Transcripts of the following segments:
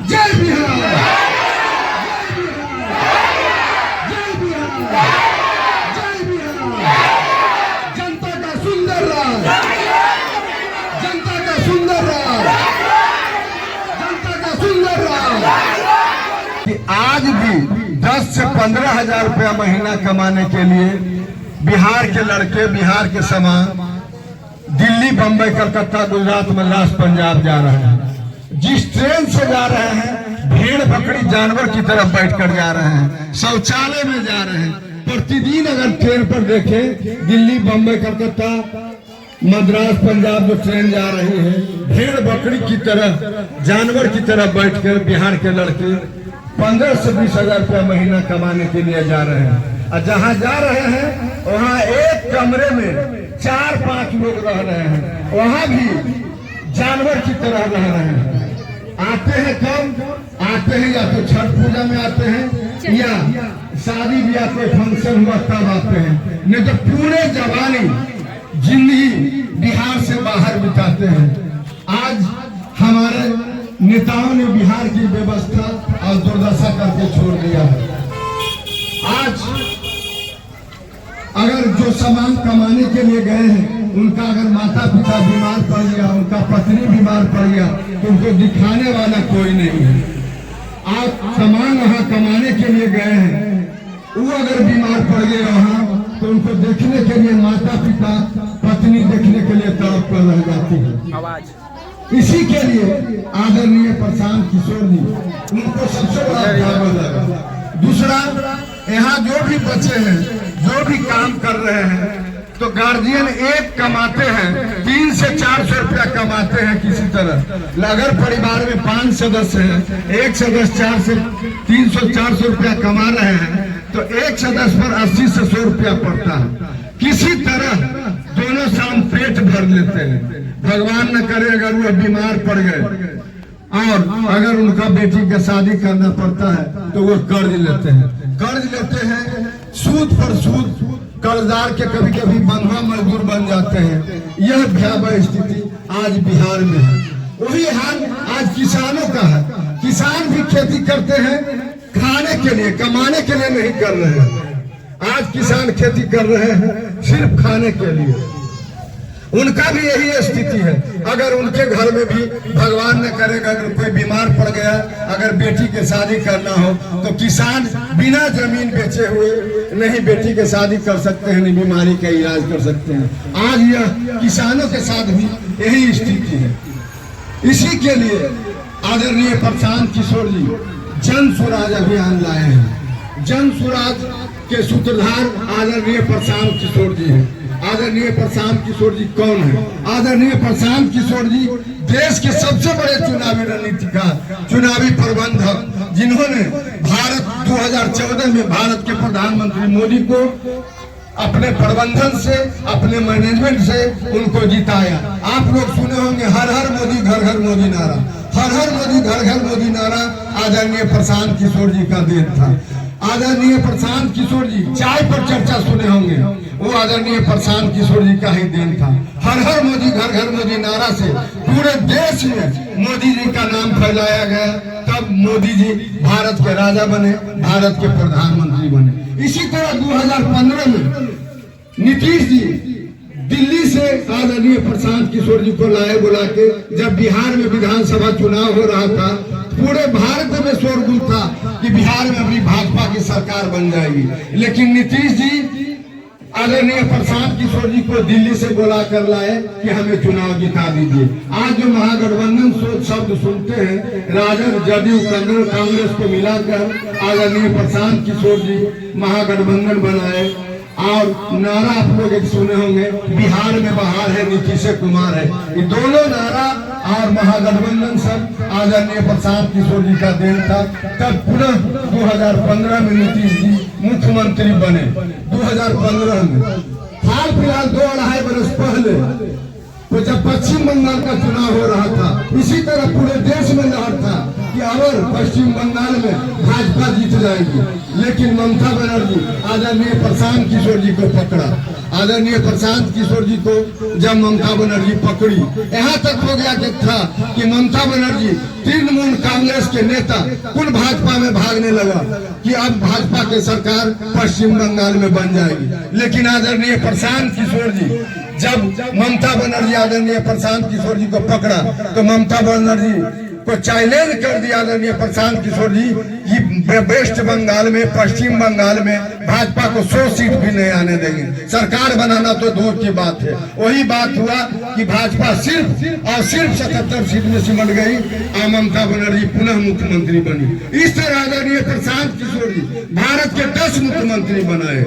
जय बिहार, जय बिहार, जय बिहार। जनता का सुंदर राज, जनता का सुंदर राज, जनता का सुंदर राज। आज भी 10 से 15 हजार रुपया महीना कमाने के लिए बिहार के लड़के, बिहार के समान दिल्ली, बंबई, कलकत्ता, गुजरात, मद्रास, पंजाब जा रहे हैं। जिस ट्रेन से जा रहे हैं भेड़ बकरी जानवर की तरफ बैठकर जा रहे हैं, शौचालय में जा रहे हैं। प्रतिदिन अगर ट्रेन पर देखें, दिल्ली, बंबई, कलकत्ता, मद्रास, पंजाब जो ट्रेन जा रही है, भेड़ बकरी की तरह जानवर की तरह बैठकर बिहार के लड़के 15 से 20 हजार रुपया महीना कमाने के लिए जा रहे हैं। और जहाँ जा रहे हैं वहाँ एक कमरे में 4-5 लोग रह रहे हैं, वहाँ भी जानवर की तरह रह रहे हैं। आते हैं कब आते हैं, या तो छठ पूजा में आते हैं या शादी ब्याह कोई फंक्शन हुआ तब आते हैं, नहीं तो पूरे जवानी जिंदगी बिहार से बाहर बिताते हैं। आज हमारे नेताओं ने बिहार की व्यवस्था और दुर्दशा करके छोड़ दिया है। आज अगर जो सामान कमाने के लिए गए हैं, उनका अगर माता पिता बीमार पड़ गया, उनका पत्नी बीमार पड़ गया, तो उनको दिखाने वाला कोई नहीं है। आप सामान वहाँ कमाने के लिए गए हैं, वो अगर बीमार पड़ गए वहाँ, तो उनको देखने के लिए माता पिता, पत्नी देखने के लिए तड़प कर रह जाती है। इसी के लिए आदरणीय प्रशांत किशोर जी, उनको सबसे बड़ा काम लगा। दूसरा, यहाँ जो भी बच्चे हैं, जो भी काम कर रहे हैं, तो गार्जियन एक कमाते हैं 300 से 400 रुपया कमाते हैं किसी तरह। अगर परिवार में 5 सदस्य हैं, एक सदस्य 4 से 300-400 रुपया कमा रहे हैं, तो एक सदस्य पर 80 से 100 रुपया पड़ता है। किसी तरह दोनों शाम पेट भर लेते हैं। भगवान न करे अगर वो बीमार पड़ गए और अगर उनका बेटी का शादी करना पड़ता है, तो वो कर्ज लेते हैं। कर्ज लेते हैं, सूद पर सूद, कर्जदार के कभी कभी बंधुआ मजदूर बन जाते हैं। यह भयावह स्थिति आज बिहार में है। वही हाल आज किसानों का है। किसान भी खेती करते हैं खाने के लिए, कमाने के लिए नहीं कर रहे हैं। आज किसान खेती कर रहे हैं सिर्फ खाने के लिए। उनका भी यही स्थिति है। अगर उनके घर में भी भगवान न करेगा अगर कोई बीमार पड़ गया, अगर बेटी के शादी करना हो, तो किसान बिना जमीन बेचे हुए नहीं बेटी के शादी कर सकते हैं, नहीं बीमारी का इलाज कर सकते हैं। आज यह किसानों के साथ भी यही स्थिति है। इसी के लिए आदरणीय प्रशांत किशोर जी जन स्वराज अभियान लाए हैं। जन स्वराज के सूत्रधार आदरणीय प्रशांत किशोर जी हैं। आदरणीय प्रशांत किशोर जी कौन है? आदरणीय प्रशांत किशोर जी देश के सबसे बड़े चुनावी रणनीतिकार, चुनावी प्रबंधक, जिन्होंने भारत 2014 में भारत के प्रधानमंत्री मोदी को अपने प्रबंधन से, अपने मैनेजमेंट से उनको जिताया। आप लोग सुने होंगे हर हर मोदी घर घर मोदी नारा, हर हर मोदी घर घर मोदी नारा आदरणीय प्रशांत किशोर जी का देन था। आदरणीय प्रशांत किशोर जी चाय पर चर्चा सुने होंगे, वो आदरणीय प्रशांत किशोर जी का ही देन था। हर हर मोदी घर घर मोदी नारा से पूरे देश में मोदी जी का नाम फैलाया गया। तब मोदी जी भारत के राजा बने, भारत के प्रधानमंत्री बने। इसी तरह 2015 में नीतीश जी दिल्ली से आदरणीय प्रशांत किशोर जी को लाए बुला के। जब बिहार में विधानसभा चुनाव हो रहा था, पूरे भारत में शोरगुल था कि बिहार में अभी भाजपा की सरकार बन जाएगी। लेकिन नीतीश जी आदरणीय प्रशांत किशोर जी को दिल्ली से बुला कर लाए कि हमें चुनाव जिता दीजिए। आज जो महागठबंधन शब्द सुनते हैं, राजद, जदयू, कांग्रेस को मिलाकर आदरणीय प्रशांत किशोर जी महागठबंधन बनाए। और नारा आप लोग एक सुने होंगे, बिहार में बहार है, नीतीश कुमार है। ये दोनों नारा और महागठबंधन सब आदरणीय प्रशांत किशोर जी का देन था। तब पुनः 2015 में नीतीश जी मुख्यमंत्री बने। 2015 में हाल फिलहाल 2-2.5 बरस पहले तो जब पश्चिम बंगाल का चुनाव हो रहा था, इसी तरह पूरे देश में लहर था कि बराबर पश्चिम बंगाल में भाजपा जीत जाएगी, लेकिन ममता बनर्जी आदरणीय प्रशांत किशोर जी को पकड़ा। आदरणीय प्रशांत किशोर जी को जब ममता बनर्जी पकड़ी, यहाँ तक हो गया कि था कि ममता बनर्जी तृणमूल कांग्रेस के नेता कुल भाजपा में भागने लगा कि अब भाजपा की सरकार पश्चिम बंगाल में बन जाएगी। लेकिन आदरणीय प्रशांत किशोर जी जब ममता बनर्जी आदरणीय प्रशांत किशोर जी को पकड़ा तो ममता बनर्जी को चैलेंज कर दिया आदरणीय प्रशांत किशोर जी कि वेस्ट बंगाल में पश्चिम बंगाल में भाजपा को 100 सीट भी नहीं आने देंगे, सरकार बनाना तो दूर की बात है। वही बात हुआ कि भाजपा सिर्फ और सिर्फ 77 सीट में सिमट गई और ममता बनर्जी पुनः मुख्यमंत्री बनी। इस तरह आदरणीय प्रशांत किशोर जी भारत के 10 मुख्यमंत्री बनाए।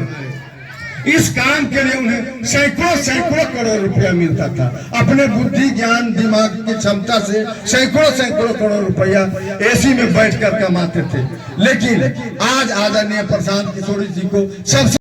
इस काम के लिए उन्हें सैकड़ों करोड़ रुपया मिलता था। अपने बुद्धि ज्ञान दिमाग की क्षमता से सैकड़ों करोड़ रुपया एसी में बैठकर कमाते थे। लेकिन आज आदरणीय प्रशांत किशोर जी को सबसे